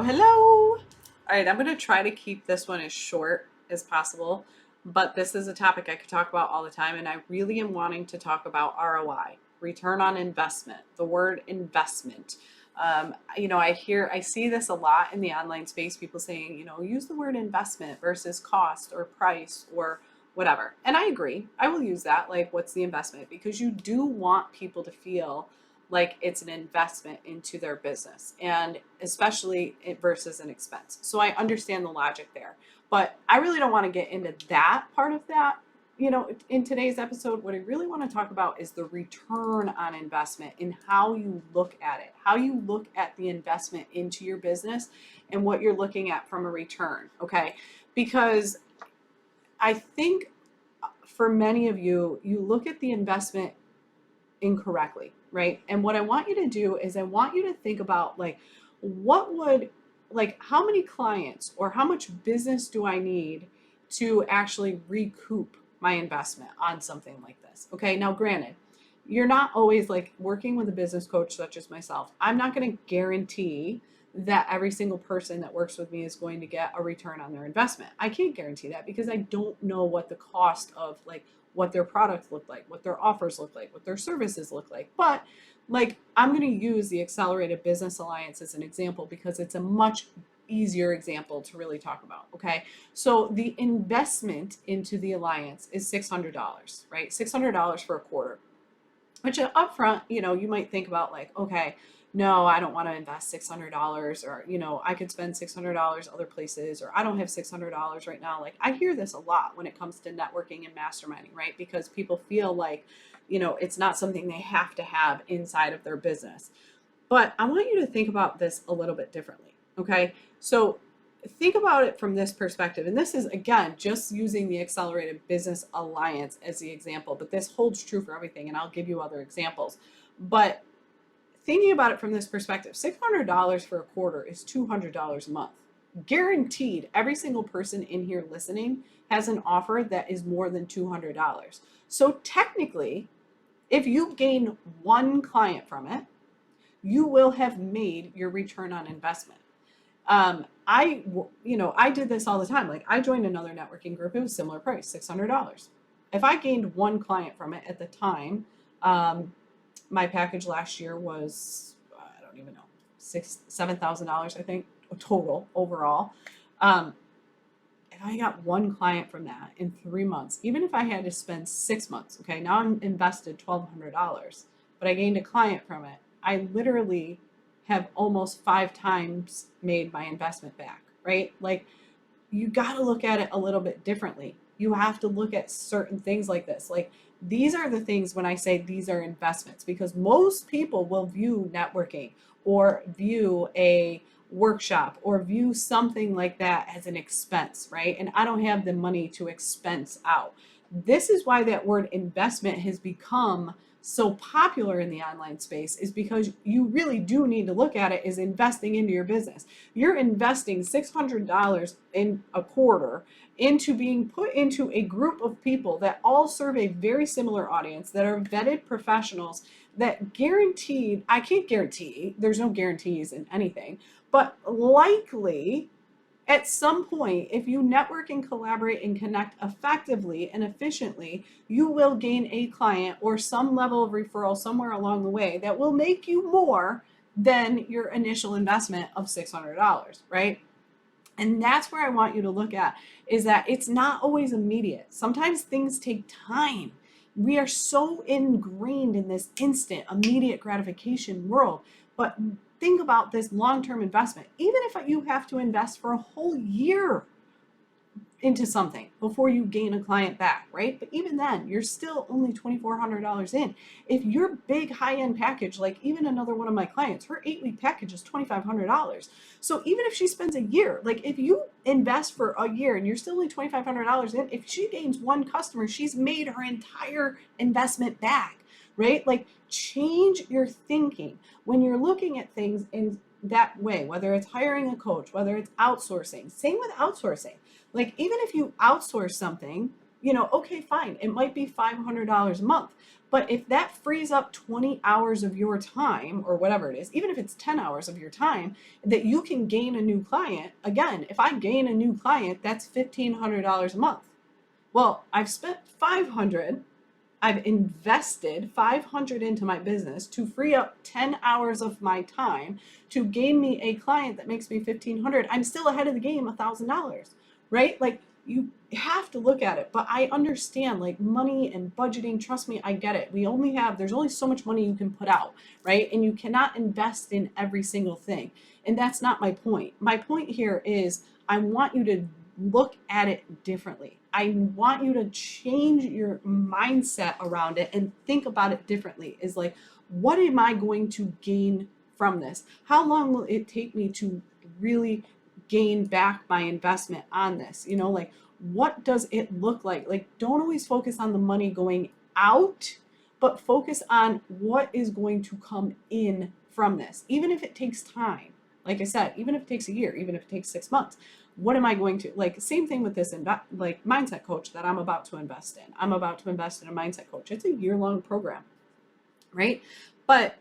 Hello, hello. All right, I'm going to try to keep this one as short as possible, but this is a topic I could talk about all the time, and I really am wanting to talk about ROI, return on investment, the word investment. I see this a lot in the online space, people saying, use the word investment versus cost or price or whatever. And I agree. I will use that. Like, what's the investment? Because you do want people to feel like it's an investment into their business, and especially versus an expense. So I understand the logic there, but I really don't want to get into that part of that. In today's episode, what I really want to talk about is the return on investment and how you look at it, how you look at the investment into your business and what you're looking at from a return. Okay. Because I think for many of you, you look at the investment incorrectly, right? And what I want you to do is I want you to think about how many clients or how much business do I need to actually recoup my investment on something like this? Okay. Now, granted, you're not always like working with a business coach such as myself. I'm not going to guarantee that every single person that works with me is going to get a return on their investment. I can't guarantee that because I don't know what the cost of what their products look like, what their offers look like, what their services look like. But I'm going to use the Accelerated Business Alliance as an example because it's a much easier example to really talk about. Okay. So the investment into the alliance is $600, right? $600 for a quarter, which upfront, you might think about okay, no, I don't want to invest $600, or, I could spend $600 other places, or I don't have $600 right now. Like, I hear this a lot when it comes to networking and masterminding, right? Because people feel like, it's not something they have to have inside of their business. But I want you to think about this a little bit differently. Okay. So think about it from this perspective. And this is, again, just using the Accelerated Business Alliance as the example, but this holds true for everything. And I'll give you other examples. But thinking about it from this perspective, $600 for a quarter is $200 a month. Guaranteed, every single person in here listening has an offer that is more than $200. So technically, if you gain one client from it, you will have made your return on investment. I did this all the time. Like, I joined another networking group. It was similar price, $600. If I gained one client from it at the time, my package last year was, I don't even know, $7,000, I think, total overall. If I got one client from that in 3 months, even if I had to spend 6 months, okay, now I'm invested $1,200, but I gained a client from it, I literally have almost 5 times made my investment back, right? Like, you got to look at it a little bit differently. You have to look at certain things like this. Like, these are the things when I say these are investments, because most people will view networking or view a workshop or view something like that as an expense, right? And I don't have the money to expense out. This is why that word investment has become so popular in the online space, is because you really do need to look at it as investing into your business. You're investing $600 in a quarter into being put into a group of people that all serve a very similar audience, that are vetted professionals, that guaranteed, I can't guarantee, there's no guarantees in anything, but likely at some point, if you network and collaborate and connect effectively and efficiently, you will gain a client or some level of referral somewhere along the way that will make you more than your initial investment of $600, right? And that's where I want you to look at, is that it's not always immediate. Sometimes things take time. We are so ingrained in this instant, immediate gratification world. But think about this long-term investment. Even if you have to invest for a whole year into something before you gain a client back, right? But even then, you're still only $2,400 in. If your big high-end package, like even another one of my clients, her 8-week package is $2,500. So even if she spends a year, like if you invest for a year and you're still only $2,500 in, if she gains one customer, she's made her entire investment back, right? Like, change your thinking when you're looking at things in that way, whether it's hiring a coach, whether it's outsourcing. Same with outsourcing. Like, even if you outsource something, okay, fine. It might be $500 a month. But if that frees up 20 hours of your time or whatever it is, even if it's 10 hours of your time that you can gain a new client, again, if I gain a new client, that's $1,500 a month. Well, I've spent 500, I've invested 500 into my business to free up 10 hours of my time to gain me a client that makes me 1,500. I'm still ahead of the game $1,000, right? Like, you have to look at it. But I understand, like, money and budgeting, trust me, I get it. There's only so much money you can put out, right? And you cannot invest in every single thing. And that's not my point. My point here is I want you to look at it differently. I want you to change your mindset around it and think about it differently. Is like, what am I going to gain from this? How long will it take me to really gain back my investment on this? Like, what does it look like? Like, don't always focus on the money going out, but focus on what is going to come in from this, even if it takes time. Like I said, even if it takes a year, even if it takes 6 months, what am I going to, like, same thing with this like mindset coach that I'm about to invest in. I'm about to invest in a mindset coach. It's a year-long program, right? But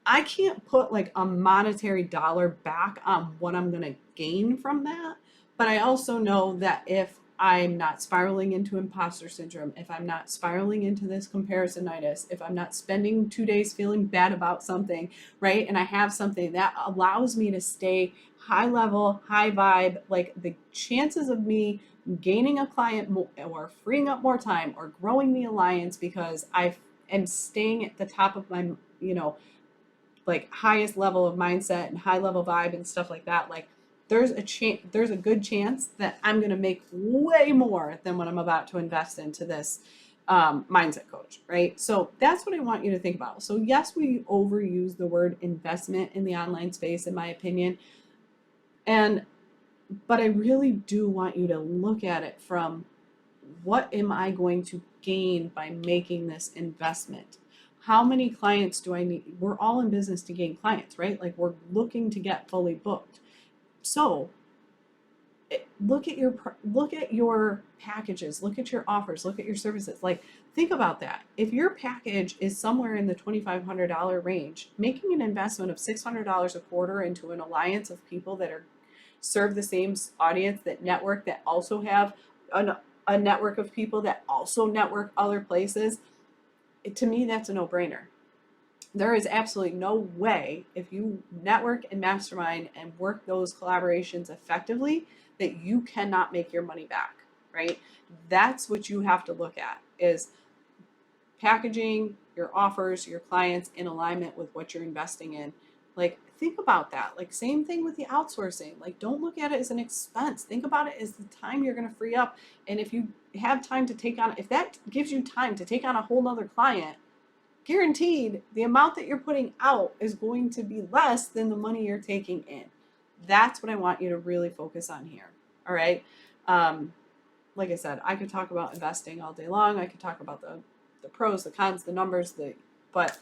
I can't put like a monetary dollar back on what I'm going to gain from that. But I also know that if I'm not spiraling into imposter syndrome, if I'm not spiraling into this comparisonitis, if I'm not spending 2 days feeling bad about something, right? And I have something that allows me to stay high level, high vibe, like, the chances of me gaining a client or freeing up more time or growing the alliance because I am staying at the top of my, like, highest level of mindset and high level vibe and stuff like that, like, there's a good chance that I'm going to make way more than what I'm about to invest into this mindset coach, right? So that's what I want you to think about. So yes, we overuse the word investment in the online space, in my opinion, but I really do want you to look at it from, what am I going to gain by making this investment? How many clients do I need? We're all in business to gain clients, right? Like, we're looking to get fully booked. So look at your packages, look at your offers, look at your services. Like, think about that. If your package is somewhere in the $2,500 range, making an investment of $600 a quarter into an alliance of people that serve the same audience, that network, that also have a network of people that also network other places, to me, that's a no-brainer. There is absolutely no way, if you network and mastermind and work those collaborations effectively, that you cannot make your money back, right? That's what you have to look at, is packaging your offers, your clients in alignment with what you're investing in. Like, think about that. Like, same thing with the outsourcing. Like, don't look at it as an expense. Think about it as the time you're going to free up. And if you have time to take on, if that gives you time to take on a whole nother client, guaranteed the amount that you're putting out is going to be less than the money you're taking in. That's what I want you to really focus on here. All right. Like I said, I could talk about investing all day long. I could talk about the pros, the cons, the numbers, but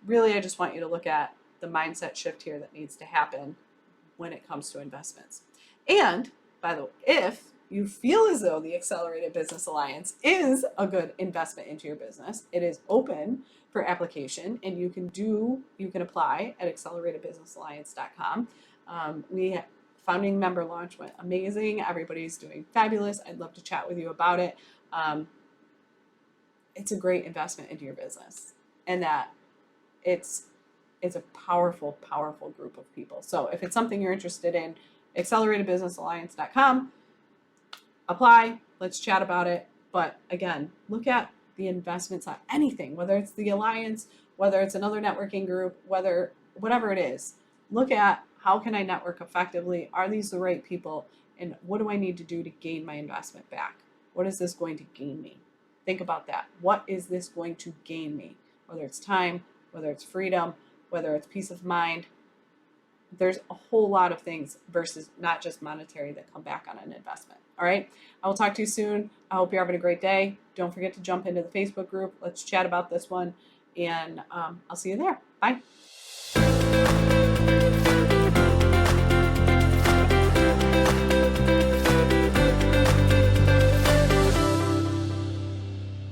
really I just want you to look at the mindset shift here that needs to happen when it comes to investments. And by the way, if you feel as though the Accelerated Business Alliance is a good investment into your business, it is open for application, and you can apply at acceleratedbusinessalliance.com. Founding member launch went amazing. Everybody's doing fabulous. I'd love to chat with you about it. It's a great investment into your business, and that it's a powerful, powerful group of people. So if it's something you're interested in, acceleratedbusinessalliance.com, apply, let's chat about it. But again, look at the investments on anything, whether it's the alliance, whether it's another networking group, whatever it is. Look at, how can I network effectively? Are these the right people? And what do I need to do to gain my investment back? What is this going to gain me? Think about that. What is this going to gain me? Whether it's time, whether it's freedom, whether it's peace of mind. There's a whole lot of things versus not just monetary that come back on an investment. All right. I will talk to you soon. I hope you're having a great day. Don't forget to jump into the Facebook group. Let's chat about this one. And I'll see you there. Bye.